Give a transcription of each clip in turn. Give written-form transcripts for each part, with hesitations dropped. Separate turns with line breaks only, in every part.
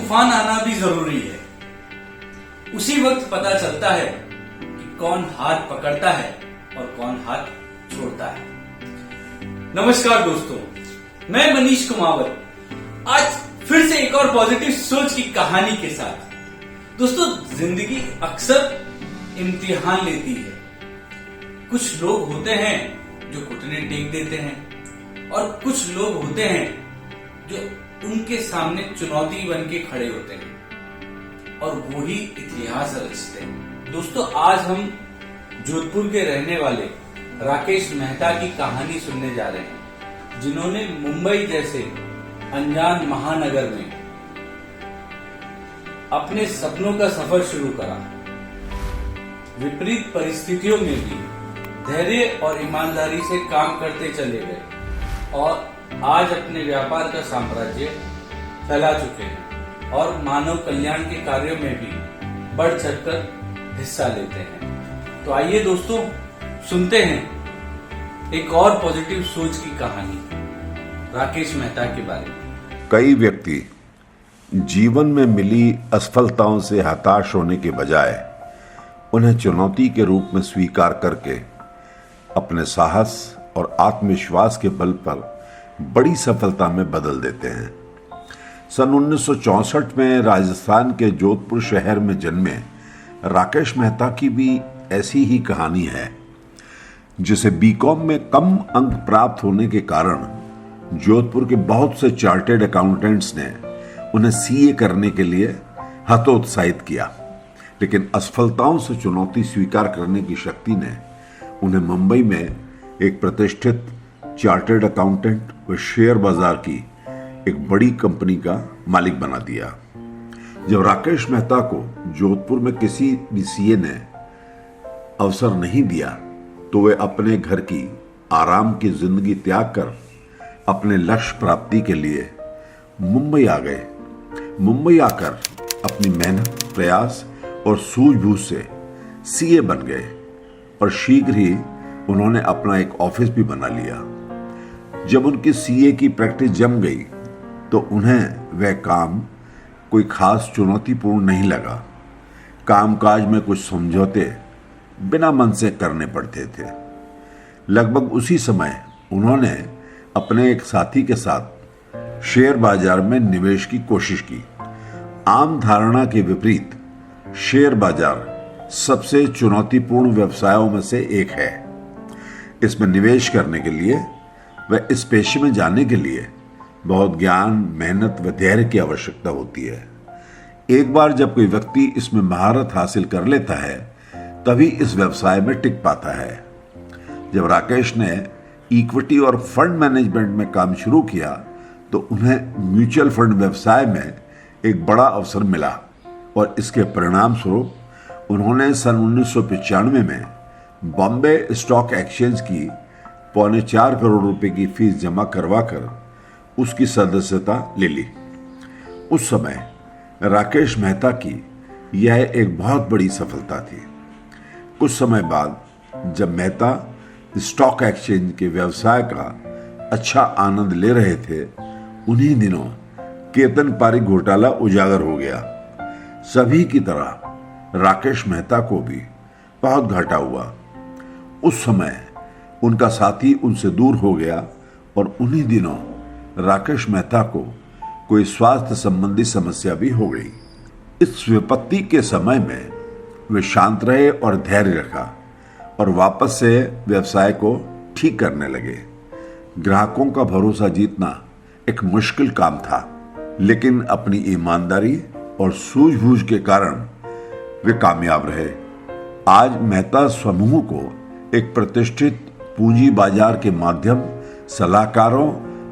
तूफान आना भी जरूरी है। उसी वक्त पता चलता है कि कौन हाथ पकड़ता है और कौन हाथ छोड़ता है। नमस्कार दोस्तों, मैं मनीष कुमावत आज फिर से एक और पॉजिटिव सोच की कहानी के साथ। दोस्तों, जिंदगी अक्सर इम्तिहान लेती है। कुछ लोग होते हैं जो घुटने टेक देते हैं और कुछ लोग होते हैं जो उनके सामने चुनौती बन के खड़े होते हैं और वो ही इतिहास रचते हैं। दोस्तों, आज हम जोधपुर के रहने वाले राकेश मेहता की कहानी सुनने जा रहे हैं, जिन्होंने मुंबई जैसे अनजान महानगर में अपने सपनों का सफर शुरू करा। विपरीत परिस्थितियों में भी धैर्य और ईमानदारी से काम करते चले गए और आज अपने व्यापार का साम्राज्य फैला चुके हैं और मानव कल्याण के कार्यों में भी बढ़ चढ़कर हिस्सा लेते हैं। तो आइए दोस्तों, सुनते हैं एक और पॉजिटिव सोच की कहानी राकेश मेहता के बारे में।
कई व्यक्ति जीवन में मिली असफलताओं से हताश होने के बजाय उन्हें चुनौती के रूप में स्वीकार करके अपने साहस और आत्मविश्वास के बल पर बड़ी सफलता में बदल देते हैं। सन 1964 में राजस्थान के जोधपुर शहर में जन्मे राकेश मेहता की भी ऐसी ही कहानी है, जिसे बीकॉम में कम अंक प्राप्त होने के कारण जोधपुर के बहुत से चार्टेड अकाउंटेंट्स ने उन्हें सीए करने के लिए हतोत्साहित किया। लेकिन असफलताओं से चुनौती स्वीकार करने की शक्ति ने उन्हें मुंबई में एक प्रतिष्ठित चार्टर्ड अकाउंटेंट व शेयर बाजार की एक बड़ी कंपनी का मालिक बना दिया। जब राकेश मेहता को जोधपुर में किसी भी सीए ने अवसर नहीं दिया तो वे अपने घर की आराम की जिंदगी त्याग कर अपने लक्ष्य प्राप्ति के लिए मुंबई आ गए। मुंबई आकर अपनी मेहनत, प्रयास और सूझबूझ से सीए बन गए और शीघ्र ही उन्होंने अपना एक ऑफिस भी बना लिया। जब उनकी सीए की प्रैक्टिस जम गई तो उन्हें वह काम कोई खास चुनौतीपूर्ण नहीं लगा। कामकाज में कुछ समझौते बिना मन से करने पड़ते थे। लगभग उसी समय उन्होंने अपने एक साथी के साथ शेयर बाजार में निवेश की कोशिश की। आम धारणा के विपरीत शेयर बाजार सबसे चुनौतीपूर्ण व्यवसायों में से एक है। इसमें निवेश करने के लिए व इस पेशे में जाने के लिए बहुत ज्ञान, मेहनत व धैर्य की आवश्यकता होती है। एक बार जब कोई व्यक्ति इसमें महारत हासिल कर लेता है तभी इस व्यवसाय में टिक पाता है। जब राकेश ने इक्विटी और फंड मैनेजमेंट में काम शुरू किया तो उन्हें म्यूचुअल फंड व्यवसाय में एक बड़ा अवसर मिला और इसके परिणाम स्वरूप उन्होंने सन 1995 में बॉम्बे स्टॉक एक्सचेंज की 4.25 करोड़ रुपए की फीस जमा करवाकर उसकी सदस्यता ले ली। उस समय राकेश मेहता की यह एक बहुत बड़ी सफलता थी। कुछ समय बाद जब मेहता स्टॉक एक्सचेंज के व्यवसाय का अच्छा आनंद ले रहे थे, उन्हीं दिनों केतन पारी घोटाला उजागर हो गया। सभी की तरह राकेश मेहता को भी बहुत घाटा हुआ। उस समय उनका साथी उनसे दूर हो गया और उन्हीं दिनों राकेश मेहता को कोई स्वास्थ्य संबंधी समस्या भी हो गई। इस विपत्ति के समय में वे शांत रहे और धैर्य रखा और वापस से व्यवसाय को ठीक करने लगे। ग्राहकों का भरोसा जीतना एक मुश्किल काम था, लेकिन अपनी ईमानदारी और सूझबूझ के कारण वे कामयाब रहे। आज मेहता समूह को एक प्रतिष्ठित पूंजी बाजार के माध्यम, सलाहकारों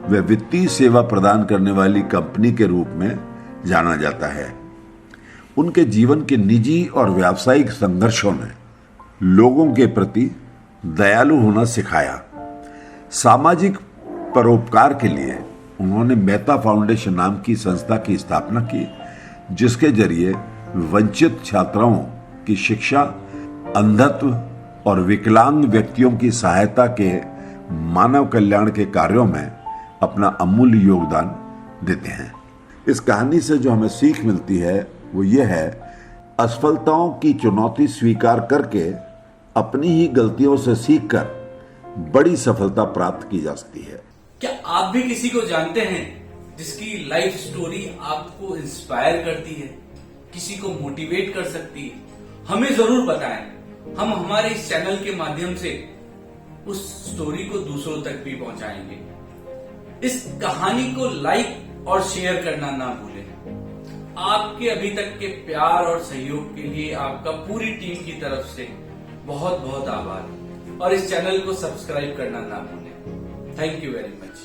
व वित्तीय सेवा प्रदान करने वाली कंपनी के रूप में जाना जाता है। उनके जीवन के निजी और व्यावसायिक संघर्षों ने लोगों के प्रति दयालु होना सिखाया। सामाजिक परोपकार के लिए उन्होंने मेहता फाउंडेशन नाम की संस्था की स्थापना की, जिसके जरिए वंचित छात्राओं की शिक्षा, अंधत्व और विकलांग व्यक्तियों की सहायता के मानव कल्याण के कार्यों में अपना अमूल्य योगदान देते हैं। इस कहानी से जो हमें सीख मिलती है वो ये है, असफलताओं की चुनौती स्वीकार करके अपनी ही गलतियों से सीखकर बड़ी सफलता प्राप्त की जा सकती है।
क्या आप भी किसी को जानते हैं जिसकी लाइफ स्टोरी आपको इंस्पायर करती है, किसी को मोटिवेट कर सकती है? हमें जरूर बताएं। हम हमारे इस चैनल के माध्यम से उस स्टोरी को दूसरों तक भी पहुंचाएंगे। इस कहानी को लाइक और शेयर करना ना भूलें। आपके अभी तक के प्यार और सहयोग के लिए आपका पूरी टीम की तरफ से बहुत बहुत आभार, और इस चैनल को सब्सक्राइब करना ना भूलें। Thank you very much.